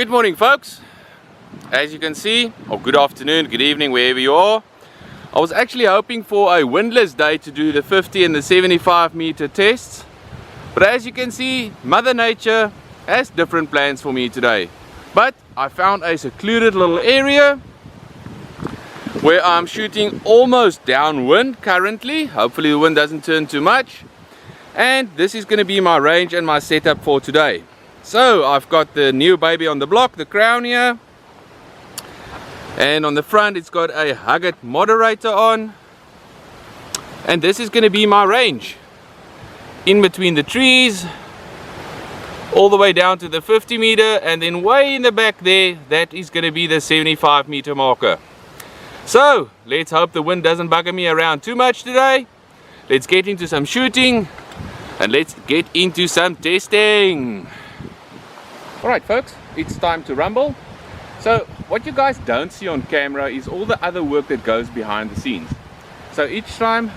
Good morning, folks. As you can see, or good afternoon, good evening, wherever you are. I was actually hoping for a windless day to do the 50 and the 75 meter tests, but as you can see, Mother Nature has different plans for me today. But I found a secluded little area where I'm shooting almost downwind currently. Hopefully the wind doesn't turn too much, and this is going to be my range and my setup for today. So I've got the new baby on the block, the crown here, and on the front it's got a havoc moderator on, and this is going to be my range in between the trees all the way down to the 50 meter, and then way in the back there, that is going to be the 75 meter marker. So let's hope the wind doesn't bugger me around too much today. Let's get into some shooting and let's get into some testing. Alright folks, it's time to rumble. So what you guys don't see on camera is all the other work that goes behind the scenes. So each time,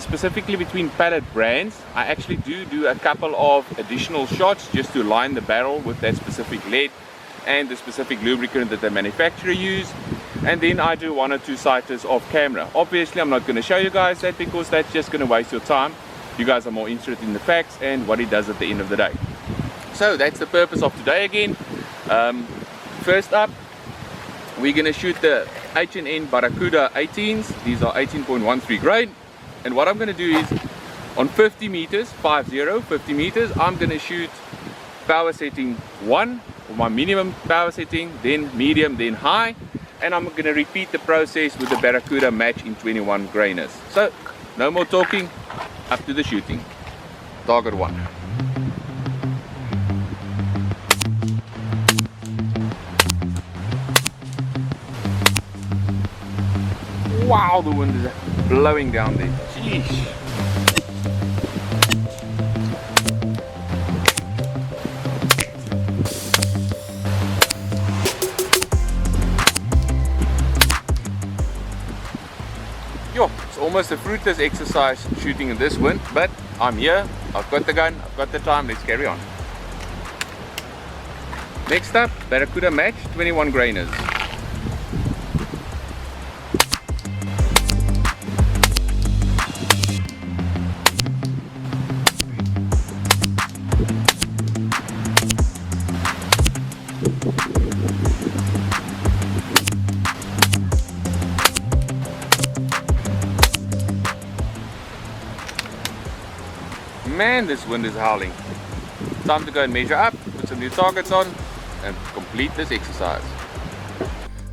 specifically between pellet brands, I actually do a couple of additional shots just to line the barrel with that specific lead and the specific lubricant that the manufacturer use. And then I do one or two sighters off camera. Obviously I'm not going to show you guys that because that's just going to waste your time. You guys are more interested in the facts and what it does at the end of the day. So that's the purpose of today again. First up, we're going to shoot the H&N Barracuda 18s. These are 18.13 grain. And what I'm going to do is on 50 meters, 50 meters, I'm going to shoot power setting 1, or my minimum power setting, then medium, then high. And I'm going to repeat the process with the Barracuda match in 21 grainers. So no more talking, up to the shooting. Target 1. Wow, the wind is blowing down there. Jeez. Yo, it's almost a fruitless exercise shooting in this wind, but I'm here, I've got the gun, I've got the time, let's carry on. Next up, Barracuda match, 21 grainers. Man, this wind is howling. Time to go and measure up, put some new targets on, and complete this exercise.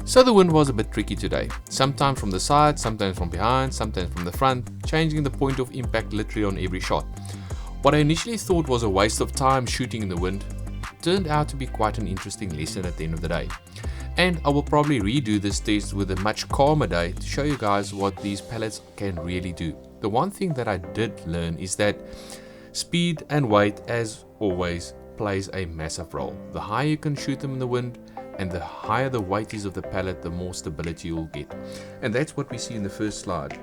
So the wind was a bit tricky today. Sometimes from the side, sometimes from behind, sometimes from the front, changing the point of impact literally on every shot. What I initially thought was a waste of time shooting in the wind turned out to be quite an interesting lesson at the end of the day. And I will probably redo this test with a much calmer day to show you guys what these pellets can really do. The one thing that I did learn is that speed and weight, as always, plays a massive role. The higher you can shoot them in the wind and the higher the weight is of the pellet, the more stability you'll get. And that's what we see in the first slide.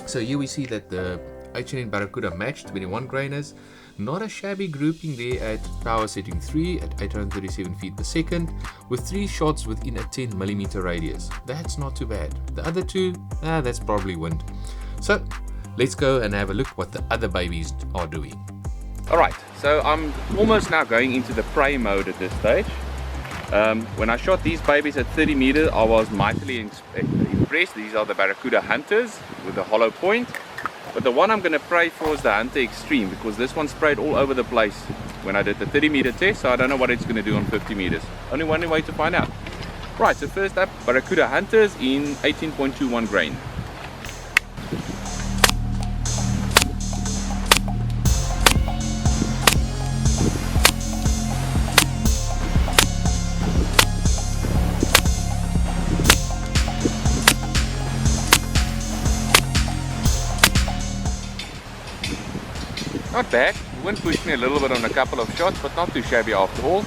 So here we see that the H&N Barracuda match 21 grainers, not a shabby grouping there at power setting 3 at 837 feet per second with 3 shots within a 10 millimeter radius. That's not too bad. The other two, that's probably wind. So let's go and have a look what the other babies are doing. Alright, so I'm almost now going into the prey mode at this stage. When I shot these babies at 30 meters, I was mightily impressed. These are the Barracuda Hunters with the hollow point. But the one I'm going to pray for is the Hunter Extreme, because this one sprayed all over the place when I did the 30 meter test, so I don't know what it's going to do on 50 meters. Only one way to find out. Right, so first up, Barracuda Hunters in 18.21 grain. Not bad. The wind pushed me a little bit on a couple of shots, but not too shabby after all.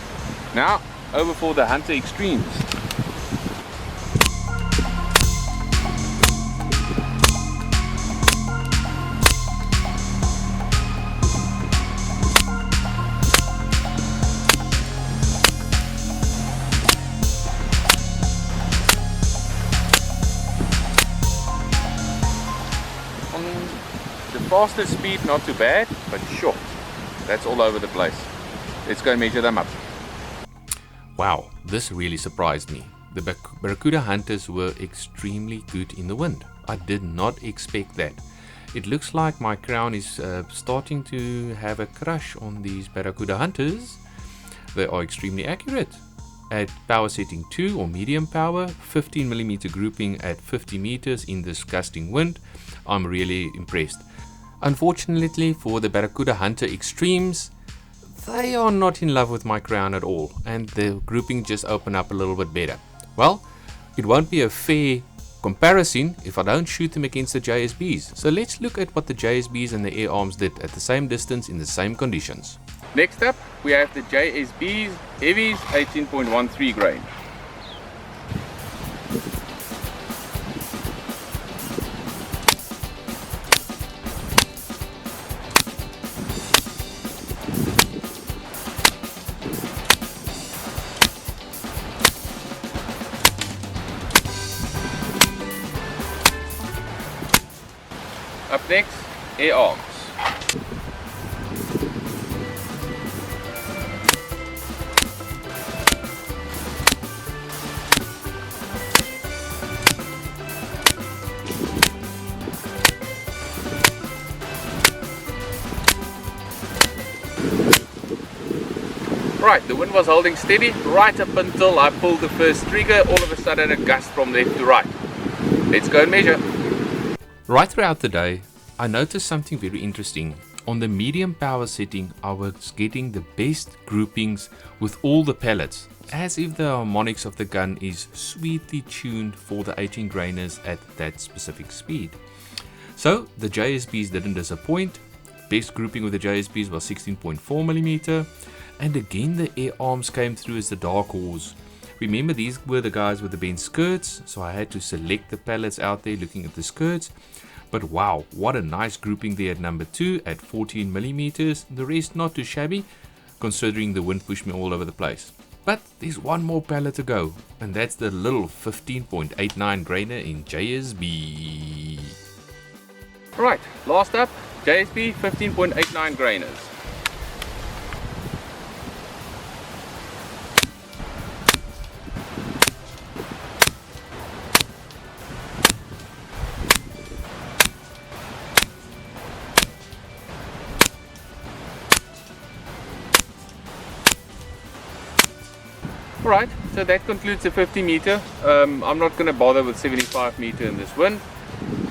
Now, over for the Hunter Extremes. Faster speed, not too bad, but short. That's all over the place. Let's go and measure them up. Wow, this really surprised me. The Barracuda hunters were extremely good in the wind. I did not expect that. It looks like my crown is starting to have a crush on these Barracuda hunters. They are extremely accurate. At power setting 2 or medium power, 15mm grouping at 50 meters in this gusting wind, I'm really impressed. Unfortunately for the Barracuda Hunter Extremes, they are not in love with my crown at all, and the grouping just open up a little bit better. Well, it won't be a fair comparison if I don't shoot them against the JSBs. So let's look at what the JSBs and the air arms did at the same distance in the same conditions. Next up, we have the JSBs Heavies 18.13 grain. Up next, air arms. Right, the wind was holding steady right up until I pulled the first trigger. All of a sudden a gust from left to right. Let's go and measure. Right throughout the day, I noticed something very interesting. On the medium power setting, I was getting the best groupings with all the pellets, as if the harmonics of the gun is sweetly tuned for the 18 grainers at that specific speed. So the JSBs didn't disappoint. Best grouping with the JSBs was 16.4mm, and again the air arms came through as the dark horse. Remember, these were the guys with the bent skirts, so I had to select the pellets out there looking at the skirts. But wow, what a nice grouping there at number 2 at 14mm. The rest not too shabby, considering the wind pushed me all over the place. But there's one more pellet to go, and that's the little 15.89 grainer in JSB. Right, last up, JSB 15.89 grainers. Right, so that concludes the 50 meter. I'm not going to bother with 75 meter in this wind.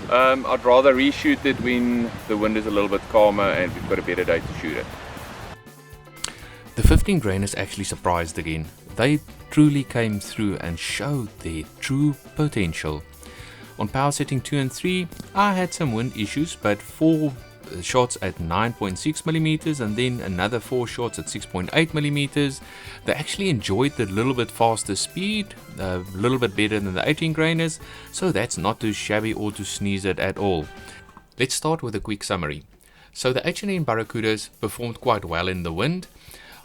I'd rather reshoot it when the wind is a little bit calmer and we've got a better day to shoot it. The 15 grainers actually surprised again. They truly came through and showed their true potential. On power setting 2 and 3, I had some wind issues, but 4 shots at 9.6mm and then another 4 shots at 6.8mm. They actually enjoyed the little bit faster speed, a little bit better than the 18 grainers, so that's not too shabby or to sneeze at all. Let's start with a quick summary. So the H&N Barracudas performed quite well in the wind.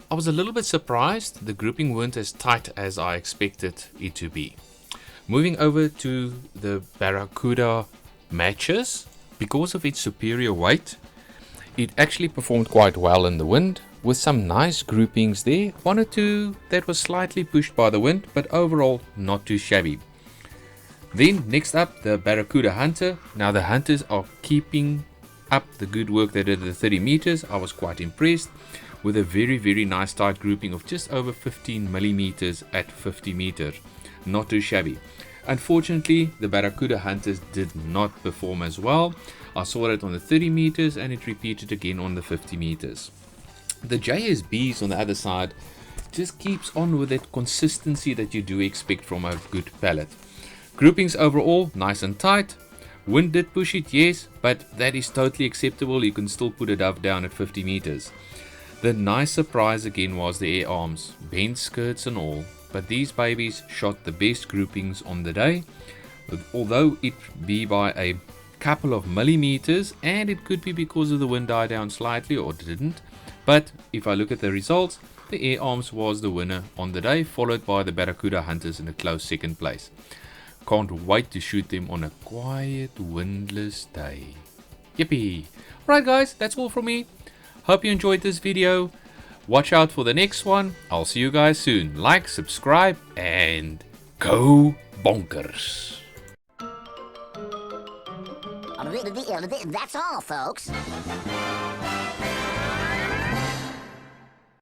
I was a little bit surprised the grouping weren't as tight as I expected it to be. Moving over to the Barracuda matches, because of its superior weight, it actually performed quite well in the wind, with some nice groupings there, 1 or 2 that was slightly pushed by the wind, but overall not too shabby. Then next up, the Barracuda Hunter. Now the Hunters are keeping up the good work they did at the 30 meters. I was quite impressed with a very nice tight grouping of just over 15mm at 50 meters. Not too shabby. Unfortunately, the Barracuda Hunters did not perform as well. I saw it on the 30 meters and it repeated again on the 50 meters. The JSBs on the other side just keeps on with that consistency that you do expect from a good pellet. Groupings overall nice and tight. Wind did push it, yes, but that is totally acceptable. You can still put a dove down at 50 meters. The nice surprise again was the air arms, bent skirts and all. But these babies shot the best groupings on the day, although it be by a couple of millimeters, and it could be because of the wind died down slightly or didn't. But if I look at the results, the air arms was the winner on the day, followed by the Barracuda Hunters in a close second place. Can't wait to shoot them on a quiet windless day. Yippee! Right guys, that's all from me. Hope you enjoyed this video. Watch out for the next one. I'll see you guys soon. Like, subscribe, and go bonkers. That's all, folks.